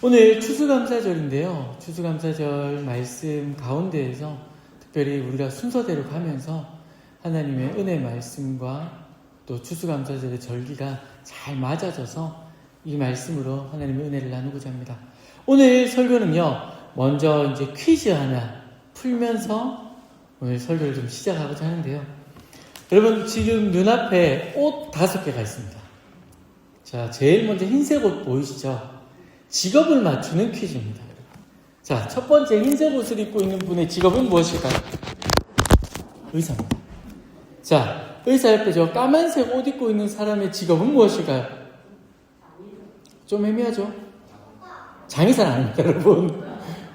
오늘 추수감사절인데요. 추수감사절 말씀 가운데에서 특별히 우리가 순서대로 가면서 하나님의 은혜 말씀과 또 추수감사절의 절기가 잘 맞아져서 이 말씀으로 하나님의 은혜를 나누고자 합니다. 오늘 설교는요, 먼저 이제 퀴즈 하나 풀면서 오늘 설교를 좀 시작하고자 하는데요. 여러분, 지금 눈앞에 옷 5개가 있습니다. 자, 제일 먼저 흰색 옷 보이시죠? 직업을 맞추는 퀴즈입니다. 자, 첫 번째 흰색 옷을 입고 있는 분의 직업은 무엇일까요? 의사입니다. 자, 의사 옆에 저 까만색 옷 입고 있는 사람의 직업은 무엇일까요? 좀 애매하죠? 장의사는 아닙니다, 여러분.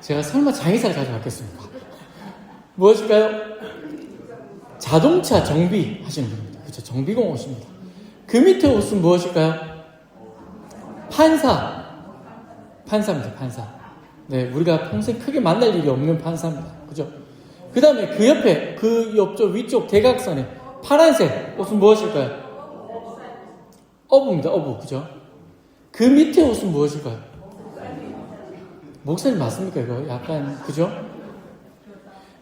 제가 설마 장의사를 가져왔겠습니까? 무엇일까요? 자동차 정비 하시는 분입니다. 그렇죠? 정비공 옷입니다. 그 밑에 옷은 무엇일까요? 판사입니다, 판사. 네, 우리가 평생 크게 만날 일이 없는 판사입니다. 그죠? 그 다음에 그 옆에, 그 옆쪽, 위쪽 대각선에 파란색 옷은 무엇일까요? 어부입니다, 어부. 그죠? 그 밑에 옷은 무엇일까요? 목사님 맞습니까, 이거? 약간, 그죠?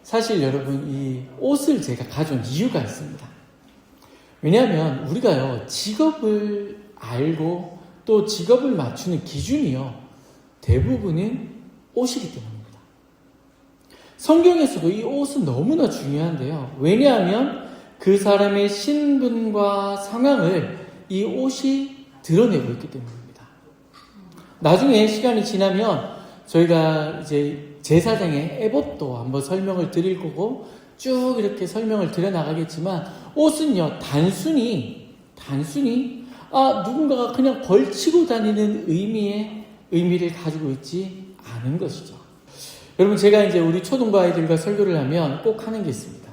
사실 여러분, 이 옷을 제가 가져온 이유가 있습니다. 왜냐하면 우리가요, 직업을 알고 또 직업을 맞추는 기준이요, 대부분은 옷이기 때문입니다. 성경에서도 이 옷은 너무나 중요한데요. 왜냐하면 그 사람의 신분과 상황을 이 옷이 드러내고 있기 때문입니다. 나중에 시간이 지나면 저희가 이제 제사장의 에봇도 한번 설명을 드릴 거고 쭉 이렇게 설명을 드려 나가겠지만, 옷은요, 단순히 누군가가 그냥 걸치고 다니는 의미를 가지고 있지 않은 것이죠. 여러분, 제가 이제 우리 초등부 아이들과 설교를 하면 꼭 하는 게 있습니다.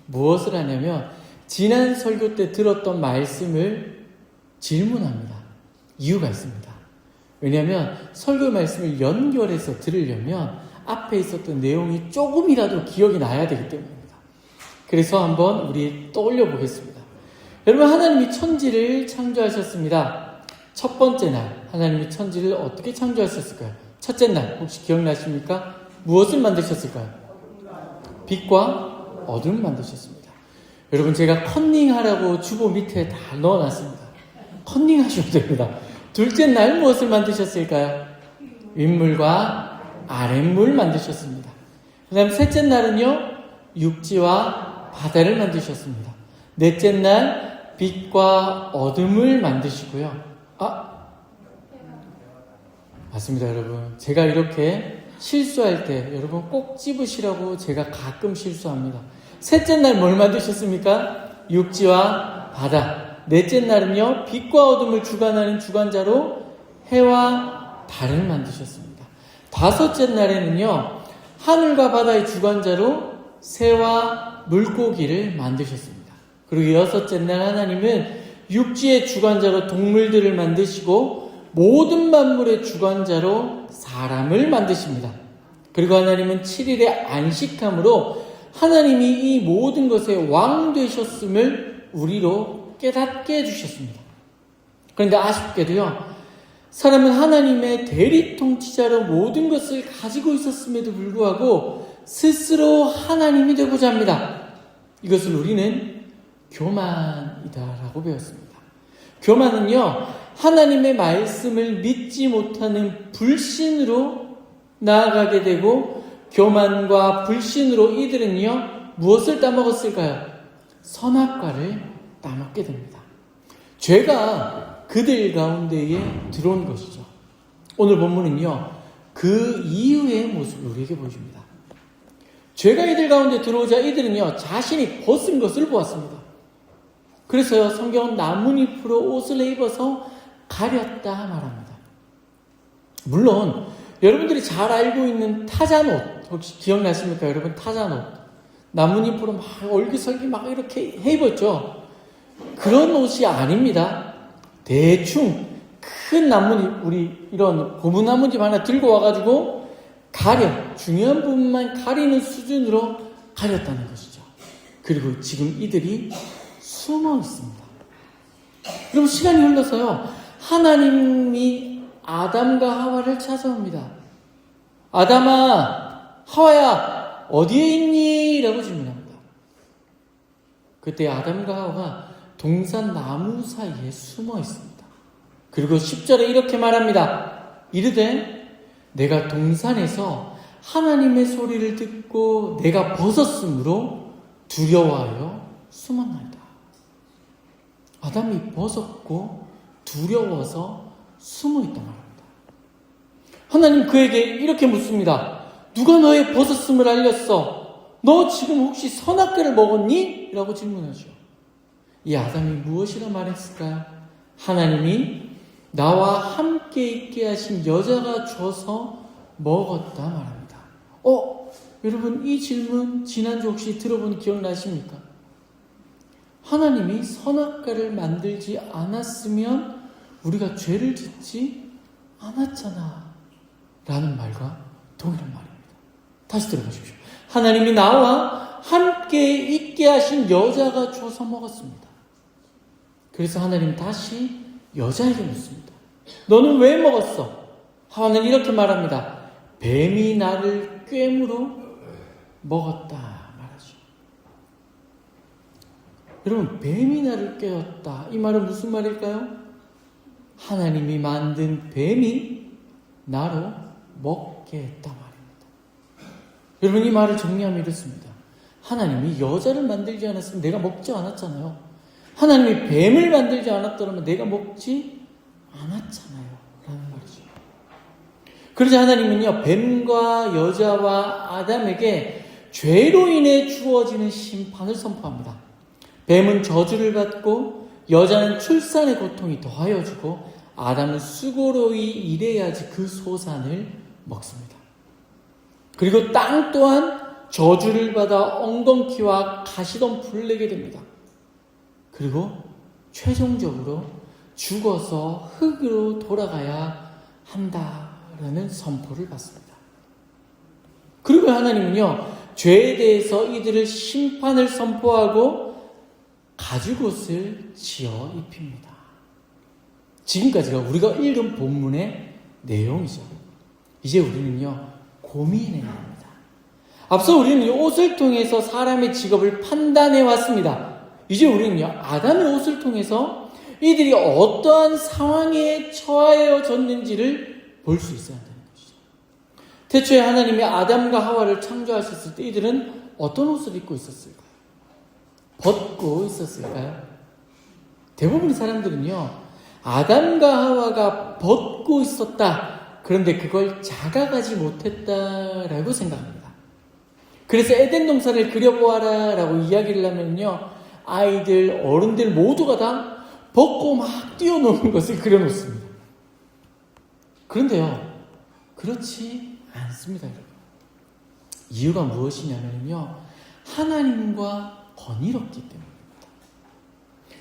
무엇을 하냐면, 지난 설교 때 들었던 말씀을 질문합니다. 이유가 있습니다. 왜냐하면 설교 말씀을 연결해서 들으려면 앞에 있었던 내용이 조금이라도 기억이 나야 되기 때문입니다. 그래서 한번 우리 떠올려 보겠습니다. 여러분, 하나님이 천지를 창조하셨습니다. 첫 번째 날 하나님이 천지를 어떻게 창조하셨을까요? 첫째 날 혹시 기억나십니까? 무엇을 만드셨을까요? 빛과 어둠을 만드셨습니다. 여러분, 제가 컨닝하라고 주보 밑에 다 넣어놨습니다. 컨닝하시면 됩니다. 둘째 날 무엇을 만드셨을까요? 윗물과 아랫물 만드셨습니다. 그 다음 셋째 날은요, 육지와 바다를 만드셨습니다. 넷째 날 빛과 어둠을 만드시고요. 맞습니다, 여러분. 제가 이렇게 실수할 때 여러분 꼭 찝으시라고 제가 가끔 실수합니다. 셋째 날 뭘 만드셨습니까? 육지와 바다. 넷째 날은요, 빛과 어둠을 주관하는 주관자로 해와 달을 만드셨습니다. 다섯째 날에는요, 하늘과 바다의 주관자로 새와 물고기를 만드셨습니다. 그리고 여섯째 날 하나님은 육지의 주관자로 동물들을 만드시고 모든 만물의 주관자로 사람을 만드십니다. 그리고 하나님은 7일의 안식함으로 하나님이 이 모든 것의 왕 되셨음을 우리로 깨닫게 해주셨습니다. 그런데 아쉽게도요, 사람은 하나님의 대리 통치자로 모든 것을 가지고 있었음에도 불구하고 스스로 하나님이 되고자 합니다. 이것을 우리는 교만이다라고 배웠습니다. 교만은요, 하나님의 말씀을 믿지 못하는 불신으로 나아가게 되고, 교만과 불신으로 이들은요, 무엇을 따먹었을까요? 선악과를 따먹게 됩니다. 죄가 그들 가운데에 들어온 것이죠. 오늘 본문은요, 그 이후의 모습을 우리에게 보여줍니다. 죄가 이들 가운데 들어오자 이들은요, 자신이 벗은 것을 보았습니다. 그래서요, 성경은 나뭇잎으로 옷을 입어서 가렸다 말합니다. 물론 여러분들이 잘 알고 있는 타잔옷 혹시 기억나십니까? 여러분, 타잔옷 나뭇잎으로 막 얼기설기 막 이렇게 해 입었죠. 그런 옷이 아닙니다. 대충 큰 나뭇잎, 우리 이런 고무 나뭇잎 하나 들고 와가지고 중요한 부분만 가리는 수준으로 가렸다는 것이죠. 그리고 지금 이들이 숨어 있습니다. 그럼 시간이 흘러서요, 하나님이 아담과 하와를 찾아옵니다. 아담아, 하와야, 어디에 있니? 라고 질문합니다. 그때 아담과 하와가 동산 나무 사이에 숨어 있습니다. 그리고 10절에 이렇게 말합니다. 이르되 내가 동산에서 하나님의 소리를 듣고 내가 벗었으므로 두려워하여 숨었나이다. 아담이 벗었고 두려워서 숨어있단 말입니다. 하나님 그에게 이렇게 묻습니다. 누가 너의 벗었음을 알렸어? 너 지금 혹시 선악과를 먹었니? 라고 질문하죠. 이 아담이 무엇이라 말했을까요? 하나님이 나와 함께 있게 하신 여자가 줘서 먹었다 말합니다. 여러분 이 질문 지난주 혹시 들어본 기억나십니까? 하나님이 선악과를 만들지 않았으면 우리가 죄를 짓지 않았잖아 라는 말과 동일한 말입니다. 다시 들어보십시오. 하나님이 나와 함께 있게 하신 여자가 줘서 먹었습니다. 그래서 하나님 다시 여자에게 묻습니다. 너는 왜 먹었어? 하와는 이렇게 말합니다. 뱀이 나를 꿰물어 먹었다 말하죠. 여러분, 뱀이 나를 꿰었다. 이 말은 무슨 말일까요? 하나님이 만든 뱀이 나로 먹게 했다 말입니다. 여러분, 이 말을 정리하면 이렇습니다. 하나님이 여자를 만들지 않았으면 내가 먹지 않았잖아요. 하나님이 뱀을 만들지 않았더라면 내가 먹지 않았잖아요. 라는 말이죠. 그러자 하나님은요, 뱀과 여자와 아담에게 죄로 인해 주어지는 심판을 선포합니다. 뱀은 저주를 받고 여자는 출산의 고통이 더하여지고 아담은 수고로이 일해야지 그 소산을 먹습니다. 그리고 땅 또한 저주를 받아 엉겅퀴와 가시덤불을 내게 됩니다. 그리고 최종적으로 죽어서 흙으로 돌아가야 한다라는 선포를 받습니다. 그리고 하나님은요, 죄에 대해서 이들을 심판을 선포하고 가죽옷을 지어 입힙니다. 지금까지가 우리가 읽은 본문의 내용이죠. 이제 우리는요, 고민해야 합니다. 앞서 우리는 옷을 통해서 사람의 직업을 판단해 왔습니다. 이제 우리는요, 아담의 옷을 통해서 이들이 어떠한 상황에 처하여졌는지를 볼 수 있어야 한다는 것이죠. 태초에 하나님이 아담과 하와를 창조하셨을 때 이들은 어떤 옷을 입고 있었을까요? 벗고 있었을까요? 대부분의 사람들은요, 아담과 하와가 벗고 있었다. 그런데 그걸 자각하지 못했다라고 생각합니다. 그래서 에덴 동산을 그려보아라 라고 이야기를 하면요, 아이들, 어른들 모두가 다 벗고 막 뛰어노는 것을 그려놓습니다. 그런데요, 그렇지 않습니다, 여러분. 이유가 무엇이냐면요, 하나님과 번이롭기 때문입니다.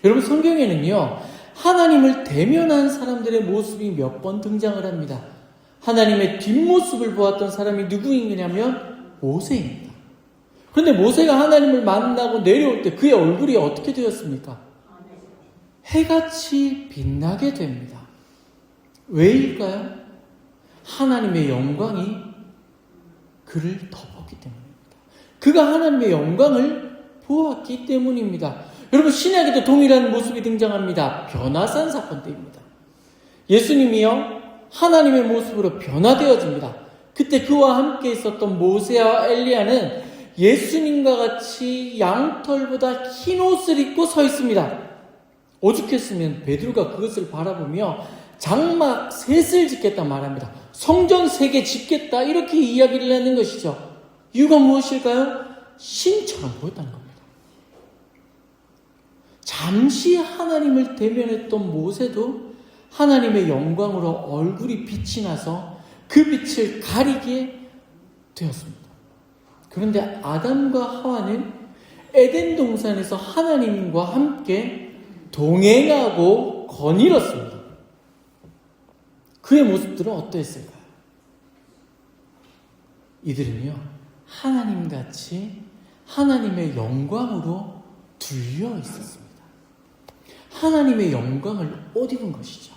여러분, 성경에는요, 하나님을 대면한 사람들의 모습이 몇 번 등장을 합니다. 하나님의 뒷모습을 보았던 사람이 누구이냐면 모세입니다. 그런데 모세가 하나님을 만나고 내려올 때 그의 얼굴이 어떻게 되었습니까? 해같이 빛나게 됩니다. 왜일까요? 하나님의 영광이 그를 덮었기 때문입니다. 그가 하나님의 영광을 보았기 때문입니다. 여러분, 신약에도 동일한 모습이 등장합니다. 변화산 사건 때입니다. 예수님이요, 하나님의 모습으로 변화되어집니다. 그때 그와 함께 있었던 모세와 엘리야는 예수님과 같이 양털보다 흰 옷을 입고 서 있습니다. 오죽했으면 베드로가 그것을 바라보며 장막 셋을 짓겠다 말합니다. 성전 3개 짓겠다 이렇게 이야기를 하는 것이죠. 이유가 무엇일까요? 신처럼 보였다는 겁니다. 잠시 하나님을 대면했던 모세도 하나님의 영광으로 얼굴이 빛이 나서 그 빛을 가리게 되었습니다. 그런데 아담과 하와는 에덴 동산에서 하나님과 함께 동행하고 거닐었습니다. 그의 모습들은 어떠했을까요? 이들은요, 하나님같이 하나님의 영광으로 둘려 있었습니다. 하나님의 영광을 옷 입은 것이죠.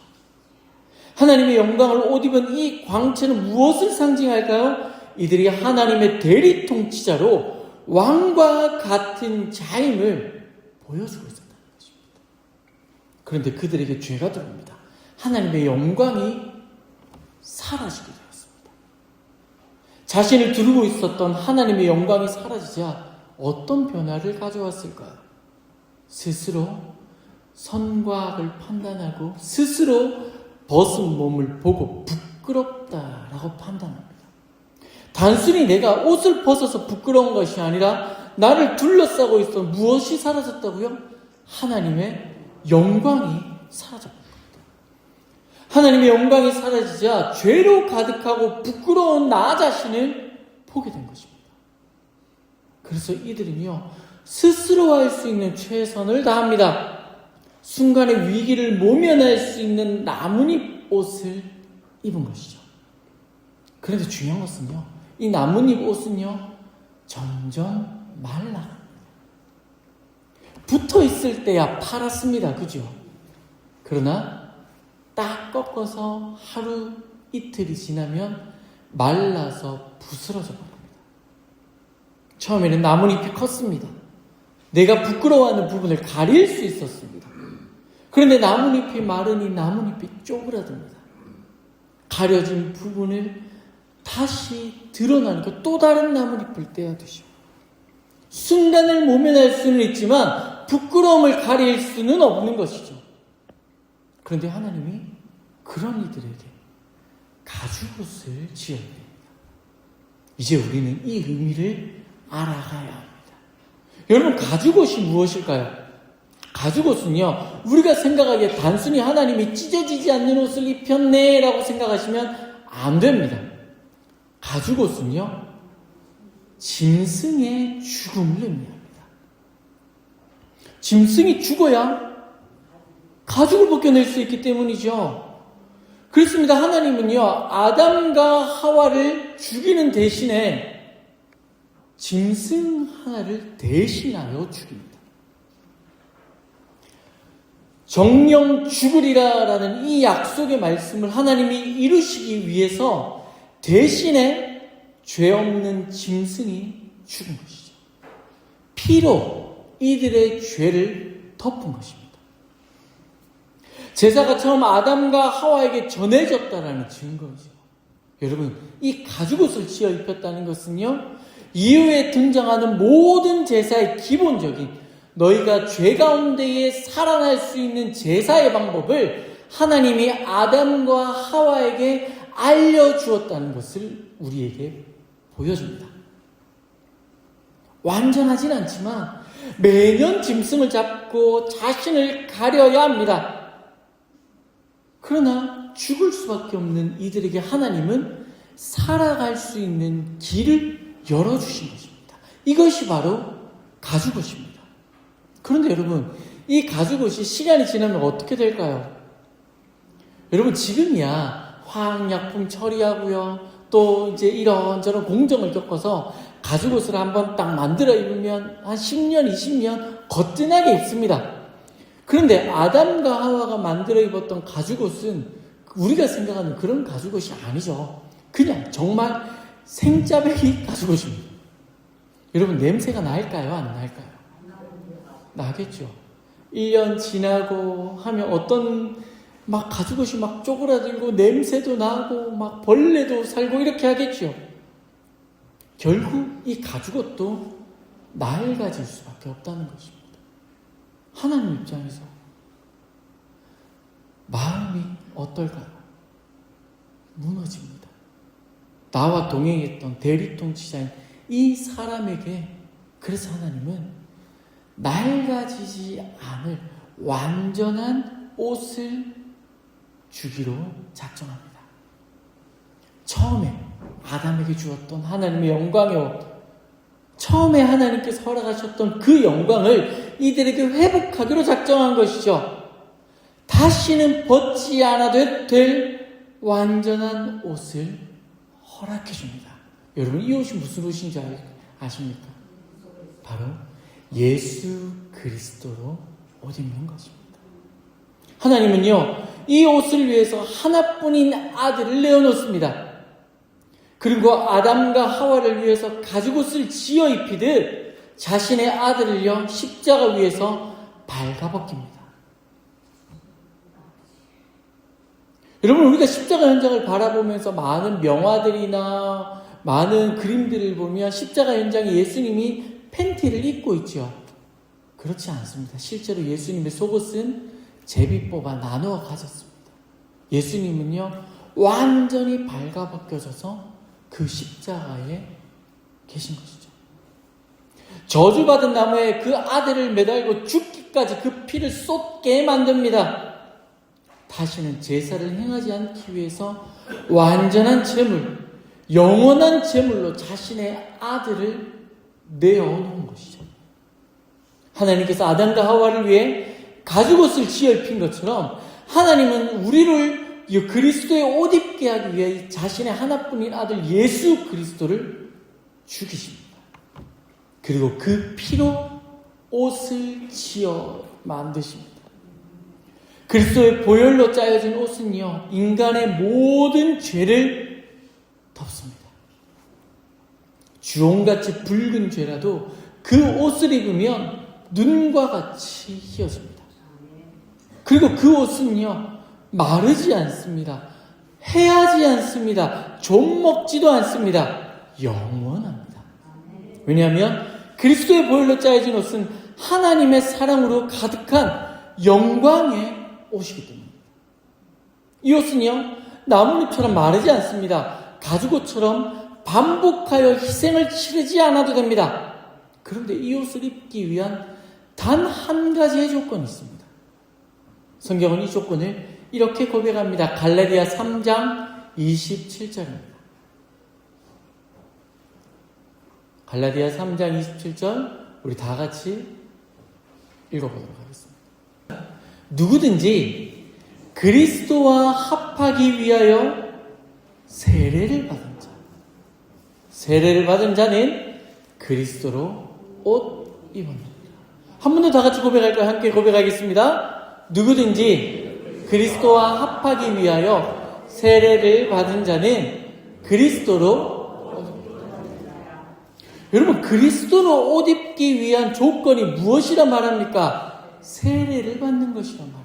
하나님의 영광을 옷 입은 이 광채는 무엇을 상징할까요? 이들이 하나님의 대리 통치자로 왕과 같은 자임을 보여주고 있었다는 것입니다. 그런데 그들에게 죄가 들어옵니다. 하나님의 영광이 사라지게 되었습니다. 자신을 두르고 있었던 하나님의 영광이 사라지자 어떤 변화를 가져왔을까요? 스스로 선과 악을 판단하고 스스로 벗은 몸을 보고 부끄럽다라고 판단합니다. 단순히 내가 옷을 벗어서 부끄러운 것이 아니라 나를 둘러싸고 있어 무엇이 사라졌다고요? 하나님의 영광이 사라졌습니다. 하나님의 영광이 사라지자 죄로 가득하고 부끄러운 나 자신을 보게 된 것입니다. 그래서 이들은요, 스스로 할 수 있는 최선을 다합니다. 순간의 위기를 모면할 수 있는 나뭇잎 옷을 입은 것이죠. 그런데 중요한 것은요, 이 나뭇잎 옷은요, 점점 말라갑니다. 붙어 있을 때야 팔았습니다. 그죠? 그러나 딱 꺾어서 하루 이틀이 지나면 말라서 부스러져 버립니다. 처음에는 나뭇잎이 컸습니다. 내가 부끄러워하는 부분을 가릴 수 있었습니다. 그런데 나뭇잎이 마르니 나뭇잎이 쪼그라듭니다. 가려진 부분을 다시 드러나니까 또 다른 나뭇잎을 떼야 되죠. 순간을 모면할 수는 있지만 부끄러움을 가릴 수는 없는 것이죠. 그런데 하나님이 그런 이들에게 가죽옷을 지어야 됩니다. 이제 우리는 이 의미를 알아가야 합니다. 여러분, 가죽옷이 무엇일까요? 가죽옷은요, 우리가 생각하기에 단순히 하나님이 찢어지지 않는 옷을 입혔네 라고 생각하시면 안 됩니다. 가죽옷은요, 짐승의 죽음을 의미합니다. 짐승이 죽어야 가죽을 벗겨낼 수 있기 때문이죠. 그렇습니다. 하나님은요, 아담과 하와를 죽이는 대신에 짐승 하나를 대신하여 죽입니다. 정령 죽으리라라는 이 약속의 말씀을 하나님이 이루시기 위해서 대신에 죄 없는 짐승이 죽은 것이죠. 피로 이들의 죄를 덮은 것입니다. 제사가 처음 아담과 하와에게 전해졌다라는 증거죠. 여러분, 이 가죽옷을 지어 입혔다는 것은요, 이후에 등장하는 모든 제사의 기본적인 너희가 죄 가운데에 살아날 수 있는 제사의 방법을 하나님이 아담과 하와에게 알려주었다는 것을 우리에게 보여줍니다. 완전하진 않지만 매년 짐승을 잡고 자신을 가려야 합니다. 그러나 죽을 수밖에 없는 이들에게 하나님은 살아갈 수 있는 길을 열어주신 것입니다. 이것이 바로 가죽옷입니다. 그런데 여러분, 이 가죽옷이 시간이 지나면 어떻게 될까요? 여러분, 지금이야 화학약품 처리하고요, 또 이제 이런저런 공정을 겪어서 가죽옷을 한번 딱 만들어 입으면 한 10년, 20년 거뜬하게 입습니다. 그런데 아담과 하와가 만들어 입었던 가죽옷은 우리가 생각하는 그런 가죽옷이 아니죠. 그냥 정말 생짜배기 가죽옷입니다. 여러분, 냄새가 날까요? 안 날까요? 나겠죠. 1년 지나고 하면 어떤 막 가죽옷이 막 쪼그라들고 냄새도 나고 막 벌레도 살고 이렇게 하겠죠. 결국 이 가죽옷도 낡아질 수밖에 없다는 것입니다. 하나님 입장에서 마음이 어떨까요? 무너집니다. 나와 동행했던 대리통치자인 이 사람에게 그래서 하나님은 낡아지지 않을 완전한 옷을 주기로 작정합니다. 처음에 아담에게 주었던 하나님의 영광의 옷, 처음에 하나님께서 허락하셨던 그 영광을 이들에게 회복하기로 작정한 것이죠. 다시는 벗지 않아도 될 완전한 옷을 허락해 줍니다. 여러분, 이 옷이 무슨 옷인지 아십니까? 바로 예수 그리스도로 옷 입는 것입니다. 하나님은요, 이 옷을 위해서 하나뿐인 아들을 내어놓습니다. 그리고 아담과 하와를 위해서 가죽옷을 지어 입히듯 자신의 아들을요 십자가 위에서 발가벗깁니다. 여러분, 우리가 십자가 현장을 바라보면서 많은 명화들이나 많은 그림들을 보면 십자가 현장에 예수님이 팬티를 입고 있죠. 그렇지 않습니다. 실제로 예수님의 속옷은 제비 뽑아 나누어 가졌습니다. 예수님은요 완전히 발가벗겨져서 그 십자가에 계신 것이죠. 저주받은 나무에 그 아들을 매달고 죽기까지 그 피를 쏟게 만듭니다. 다시는 제사를 행하지 않기 위해서 완전한 제물, 영원한 제물로 자신의 아들을 내어놓은 것이죠. 하나님께서 아담과 하와를 위해 가죽옷을 지어 입힌 것처럼 하나님은 우리를 그리스도의 옷 입게 하기 위해 자신의 하나뿐인 아들 예수 그리스도를 죽이십니다. 그리고 그 피로 옷을 지어 만드십니다. 그리스도의 보혈로 짜여진 옷은요 인간의 모든 죄를 덮습니다. 주홍같이 붉은 죄라도 그 옷을 입으면 눈과 같이 희어집니다. 그리고 그 옷은요 마르지 않습니다. 해하지 않습니다. 좀 먹지도 않습니다. 영원합니다. 왜냐하면 그리스도의 보혈로 짜여진 옷은 하나님의 사랑으로 가득한 영광의 옷이기 때문입니다. 이 옷은요 나뭇잎처럼 마르지 않습니다. 가죽옷처럼 반복하여 희생을 치르지 않아도 됩니다. 그런데 이 옷을 입기 위한 단 한 가지의 조건이 있습니다. 성경은 이 조건을 이렇게 고백합니다. 갈라디아 3장 27절입니다. 갈라디아 3장 27절 우리 다 같이 읽어보도록 하겠습니다. 누구든지 그리스도와 합하기 위하여 세례를 받은 자는 그리스도로 옷 입었느니라. 한 번 더 다 같이 고백할까요? 함께 고백하겠습니다. 누구든지 그리스도와 합하기 위하여 세례를 받은 자는 그리스도로 여러분, 그리스도로 옷 입기 위한 조건이 무엇이라 말합니까? 세례를 받는 것이라 말합니다.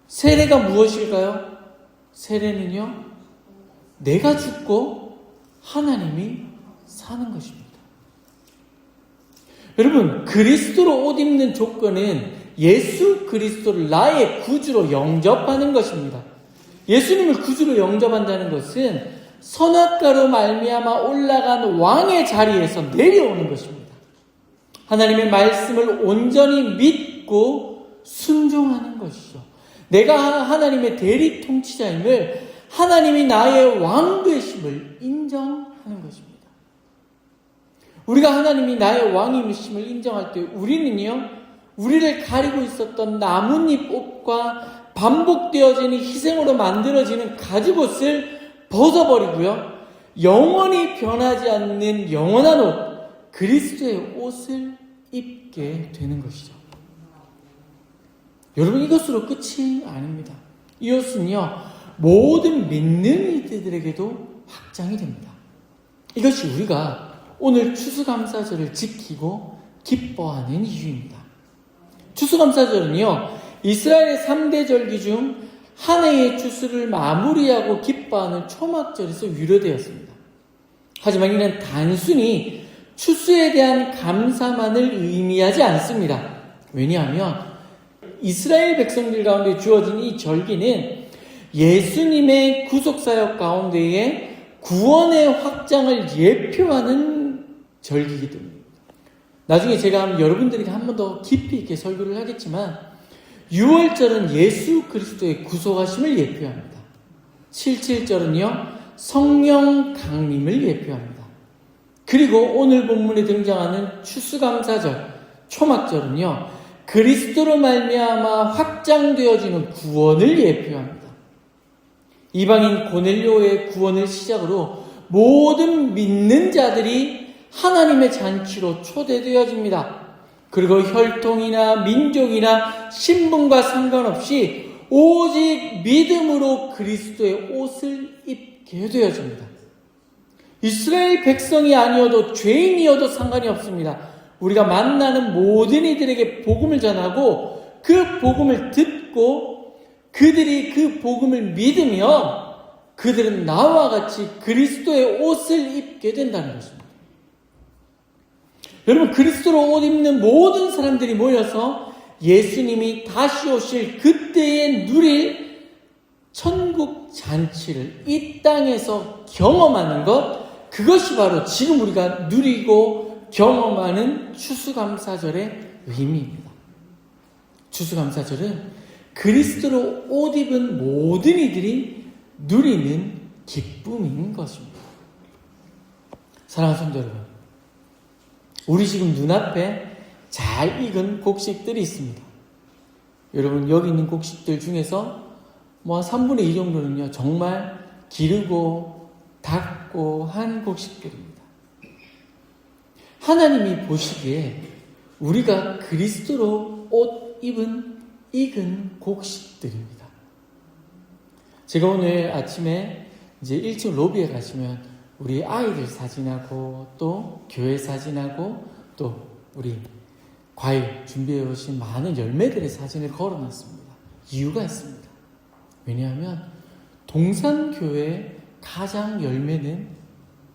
세례가 무엇일까요? 세례는요, 내가 죽고 하나님이 사는 것입니다. 여러분, 그리스도로 옷 입는 조건은 예수 그리스도를 나의 구주로 영접하는 것입니다. 예수님을 구주로 영접한다는 것은 선악과로 말미암아 올라간 왕의 자리에서 내려오는 것입니다. 하나님의 말씀을 온전히 믿고 순종하는 것이죠. 내가 하나님의 대리 통치자임을, 하나님이 나의 왕 되심을 인정하는 것입니다. 우리가 하나님이 나의 왕이심을 인정할 때 우리는요, 우리를 가리고 있었던 나뭇잎 옷과 반복되어지는 희생으로 만들어지는 가죽옷을 벗어버리고요, 영원히 변하지 않는 영원한 옷, 그리스도의 옷을 입게 되는 것이죠. 여러분, 이것으로 끝이 아닙니다. 이 옷은요, 모든 믿는 이들에게도 확장이 됩니다. 이것이 우리가 오늘 추수감사절을 지키고 기뻐하는 이유입니다. 추수감사절은요, 이스라엘의 3대 절기 중 한 해의 추수를 마무리하고 기뻐하는 초막절에서 유래되었습니다. 하지만 이는 단순히 추수에 대한 감사만을 의미하지 않습니다. 왜냐하면 이스라엘 백성들 가운데 주어진 이 절기는 예수님의 구속사역 가운데에 구원의 확장을 예표하는 절기이기 때문입니다. 나중에 제가 여러분들에게 한 번 더 깊이 있게 설교를 하겠지만, 6월절은 예수 그리스도의 구속하심을 예표합니다. 77절은요, 성령 강림을 예표합니다. 그리고 오늘 본문에 등장하는 추수감사절, 초막절은요, 그리스도로 말미암아 확장되어지는 구원을 예표합니다. 이방인 고넬료의 구원을 시작으로 모든 믿는 자들이 하나님의 잔치로 초대되어집니다. 그리고 혈통이나 민족이나 신분과 상관없이 오직 믿음으로 그리스도의 옷을 입게 되어집니다. 이스라엘 백성이 아니어도 죄인이어도 상관이 없습니다. 우리가 만나는 모든 이들에게 복음을 전하고 그 복음을 듣고 그들이 그 복음을 믿으면 그들은 나와 같이 그리스도의 옷을 입게 된다는 것입니다. 여러분, 그리스도로 옷 입는 모든 사람들이 모여서 예수님이 다시 오실 그때에 누릴 천국 잔치를 이 땅에서 경험하는 것, 그것이 바로 지금 우리가 누리고 경험하는 추수감사절의 의미입니다. 추수감사절은 그리스도로 옷 입은 모든 이들이 누리는 기쁨인 것입니다. 사랑하는 성도 여러분, 우리 지금 눈앞에 잘 익은 곡식들이 있습니다. 여러분, 여기 있는 곡식들 중에서 뭐 3분의 2 정도는요, 정말 기르고 닦고 한 곡식들입니다. 하나님이 보시기에 우리가 그리스도로 옷 입은 익은 곡식들입니다. 제가 오늘 아침에 이제 1층 로비에 가시면 우리 아이들 사진하고 또 교회 사진하고 또 우리 과일 준비해 오신 많은 열매들의 사진을 걸어놨습니다. 이유가 있습니다. 왜냐하면 동산교회의 가장 열매는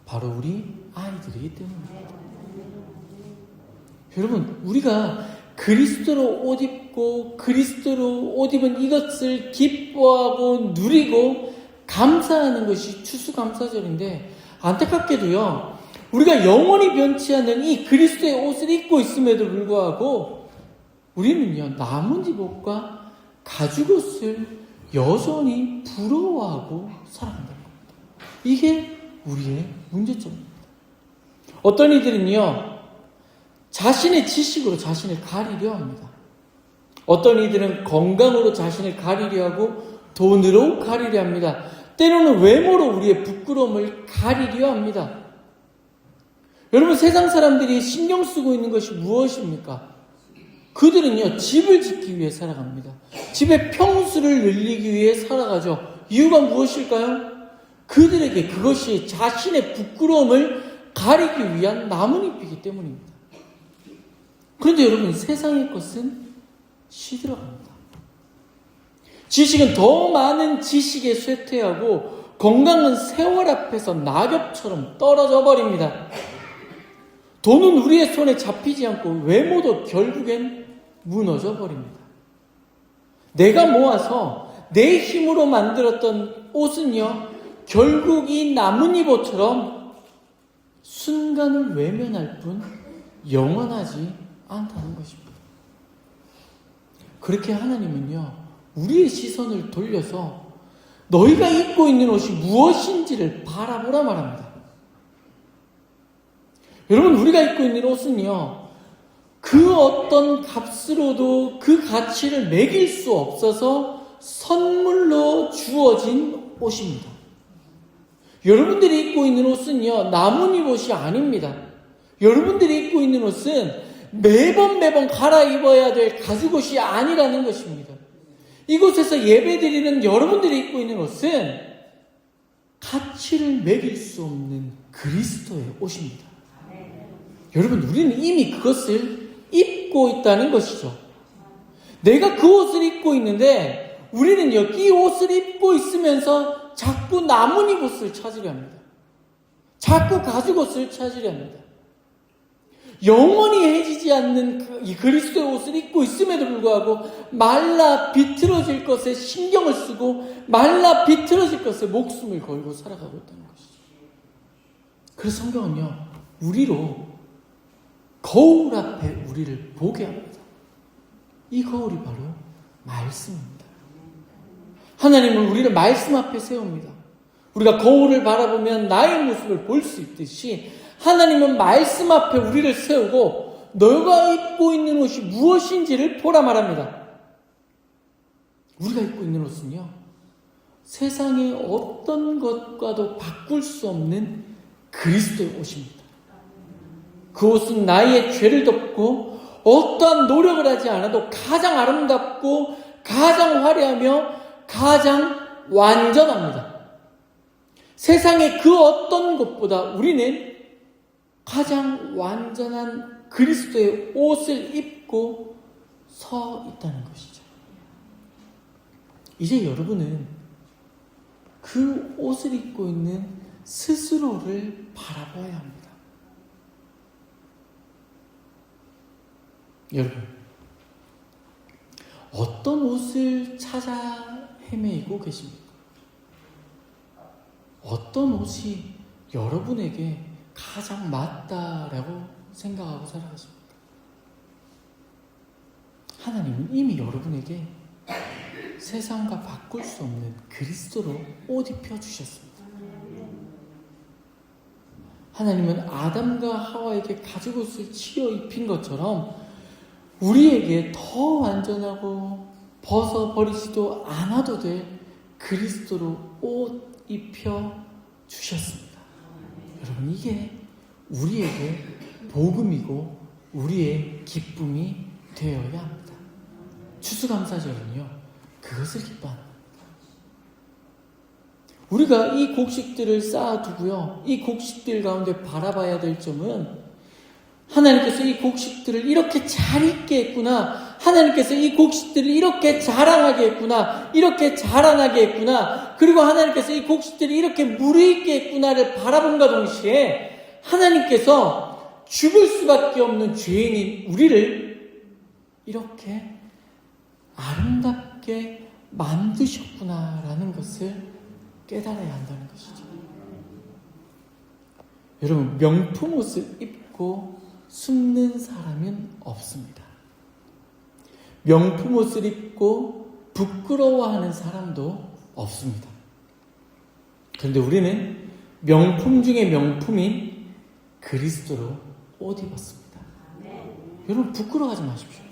바로 우리 아이들이기 때문입니다. 여러분, 우리가 그리스도로 옷 입고 그리스도로 옷 입은 이것을 기뻐하고 누리고 감사하는 것이 추수감사절인데, 안타깝게도요, 우리가 영원히 변치 않는 이 그리스도의 옷을 입고 있음에도 불구하고 우리는요, 나뭇잎 옷과 가죽옷을 여전히 부러워하고 살아간다는 겁니다. 이게 우리의 문제점입니다. 어떤 이들은요, 자신의 지식으로 자신을 가리려 합니다. 어떤 이들은 건강으로 자신을 가리려 하고 돈으로 가리려 합니다. 때로는 외모로 우리의 부끄러움을 가리려 합니다. 여러분, 세상 사람들이 신경 쓰고 있는 것이 무엇입니까? 그들은요, 집을 짓기 위해 살아갑니다. 집의 평수를 늘리기 위해 살아가죠. 이유가 무엇일까요? 그들에게 그것이 자신의 부끄러움을 가리기 위한 나뭇잎이기 때문입니다. 그런데 여러분, 세상의 것은 시들어갑니다. 지식은 더 많은 지식에 쇠퇴하고 건강은 세월 앞에서 낙엽처럼 떨어져 버립니다. 돈은 우리의 손에 잡히지 않고 외모도 결국엔 무너져 버립니다. 내가 모아서 내 힘으로 만들었던 옷은요, 결국 이 나뭇잎 옷처럼 순간을 외면할 뿐 영원하지 않다는 것입니다. 그렇게 하나님은요, 우리의 시선을 돌려서 너희가 입고 있는 옷이 무엇인지를 바라보라 말합니다. 여러분, 우리가 입고 있는 옷은요, 그 어떤 값으로도 그 가치를 매길 수 없어서 선물로 주어진 옷입니다. 여러분들이 입고 있는 옷은요, 나뭇잎 옷이 아닙니다. 여러분들이 입고 있는 옷은 매번 갈아입어야 될 가죽옷이 아니라는 것입니다. 이곳에서 예배드리는 여러분들이 입고 있는 옷은 가치를 매길 수 없는 그리스도의 옷입니다. 여러분, 우리는 이미 그것을 입고 있다는 것이죠. 내가 그 옷을 입고 있는데 우리는요, 이 옷을 입고 있으면서 자꾸 나뭇잎 옷을 찾으려 합니다. 자꾸 가죽옷을 찾으려 합니다. 영원히 해지지 않는 이 그리스도의 옷을 입고 있음에도 불구하고 말라 비틀어질 것에 신경을 쓰고 말라 비틀어질 것에 목숨을 걸고 살아가고 있다는 것이죠. 그래서 성경은요, 우리로 거울 앞에 우리를 보게 합니다. 이 거울이 바로 말씀입니다. 하나님은 우리를 말씀 앞에 세웁니다. 우리가 거울을 바라보면 나의 모습을 볼 수 있듯이 하나님은 말씀 앞에 우리를 세우고 너가 입고 있는 옷이 무엇인지를 보라 말합니다. 우리가 입고 있는 옷은요, 세상의 어떤 것과도 바꿀 수 없는 그리스도의 옷입니다. 그 옷은 나의 죄를 덮고 어떠한 노력을 하지 않아도 가장 아름답고 가장 화려하며 가장 완전합니다. 세상의 그 어떤 것보다 우리는 가장 완전한 그리스도의 옷을 입고 서 있다는 것이죠. 이제 여러분은 그 옷을 입고 있는 스스로를 바라봐야 합니다. 여러분, 어떤 옷을 찾아 헤매이고 계십니까? 어떤 옷이 여러분에게 가장 맞다라고 생각하고 살아가십니까? 하나님은 이미 여러분에게 세상과 바꿀 수 없는 그리스도로 옷 입혀주셨습니다. 하나님은 아담과 하와에게 가죽옷을 치어 입힌 것처럼 우리에게 더 완전하고 벗어버리지도 않아도 될 그리스도로 옷 입혀 주셨습니다. 여러분, 이게 우리에게 복음이고 우리의 기쁨이 되어야 합니다. 추수감사절은요, 그것을 기뻐하는 겁니다. 우리가 이 곡식들을 쌓아두고요, 이 곡식들 가운데 바라봐야 될 점은 하나님께서 이 곡식들을 이렇게 잘 익게 했구나, 하나님께서 이 곡식들을 이렇게 자랑하게 했구나, 이렇게 자라나게 했구나, 그리고 하나님께서 이 곡식들을 이렇게 무르익게 했구나를 바라본과 동시에 하나님께서 죽을 수밖에 없는 죄인인 우리를 이렇게 아름답게 만드셨구나라는 것을 깨달아야 한다는 것이죠. 여러분, 명품 옷을 입고 숨는 사람은 없습니다. 명품 옷을 입고 부끄러워하는 사람도 없습니다. 그런데 우리는 명품 중에 명품인 그리스도로 옷 입었습니다. 여러분, 부끄러워하지 마십시오.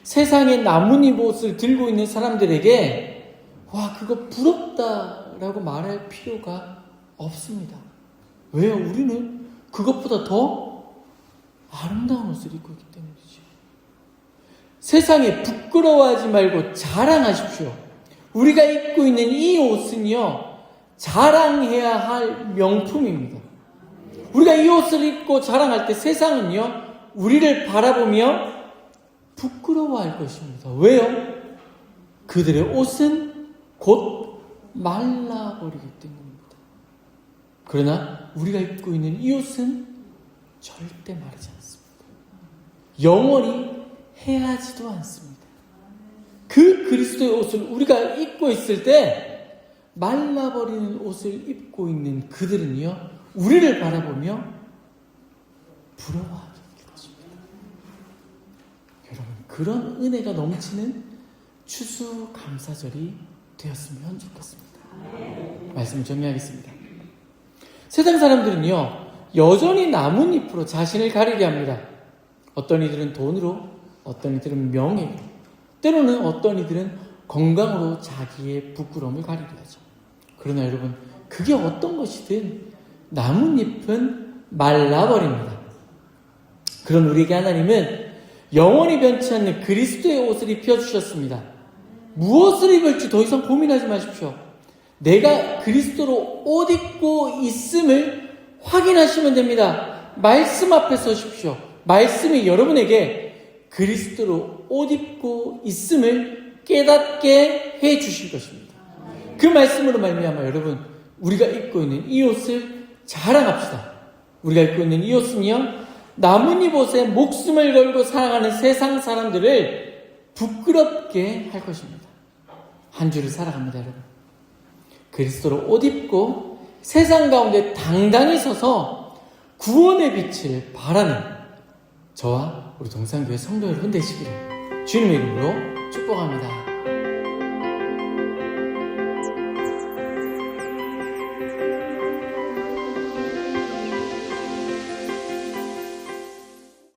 세상에 나뭇잎 옷을 들고 있는 사람들에게 와, 그거 부럽다라고 말할 필요가 없습니다. 왜요? 우리는 그것보다 더 아름다운 옷을 입고 있기 때문이죠. 세상에 부끄러워하지 말고 자랑하십시오. 우리가 입고 있는 이 옷은요, 자랑해야 할 명품입니다. 우리가 이 옷을 입고 자랑할 때 세상은요, 우리를 바라보며 부끄러워할 것입니다. 왜요? 그들의 옷은 곧 말라버리기 때문입니다. 그러나 우리가 입고 있는 이 옷은 절대 마르지 않습니다. 영원히 해하지도 않습니다. 그 그리스도의 옷을 우리가 입고 있을 때 말라버리는 옷을 입고 있는 그들은요, 우리를 바라보며 부러워하게 될 것입니다. 여러분, 그런 은혜가 넘치는 추수감사절이 되었으면 좋겠습니다. 말씀을 정리하겠습니다. 세상 사람들은요, 여전히 나뭇잎으로 자신을 가리게 합니다. 어떤 이들은 돈으로, 어떤 이들은 명예로, 때로는 어떤 이들은 건강으로 자기의 부끄러움을 가리려 하죠. 그러나 여러분, 그게 어떤 것이든 나뭇잎은 말라버립니다. 그런 우리에게 하나님은 영원히 변치 않는 그리스도의 옷을 입혀주셨습니다. 무엇을 입을지 더 이상 고민하지 마십시오. 내가 그리스도로 옷 입고 있음을 확인하시면 됩니다. 말씀 앞에 서십시오. 말씀이 여러분에게 그리스도로 옷 입고 있음을 깨닫게 해 주실 것입니다. 그 말씀으로 말미암아 여러분, 우리가 입고 있는 이 옷을 자랑합시다. 우리가 입고 있는 이 옷은요, 나뭇잎 옷에 목숨을 걸고 살아가는 세상 사람들을 부끄럽게 할 것입니다. 한 주를 살아갑니다, 여러분. 그리스도로 옷 입고 세상 가운데 당당히 서서 구원의 빛을 발하는 저와 우리 동산교회 성도 여러분 되시기를 주님의 이름으로 축복합니다.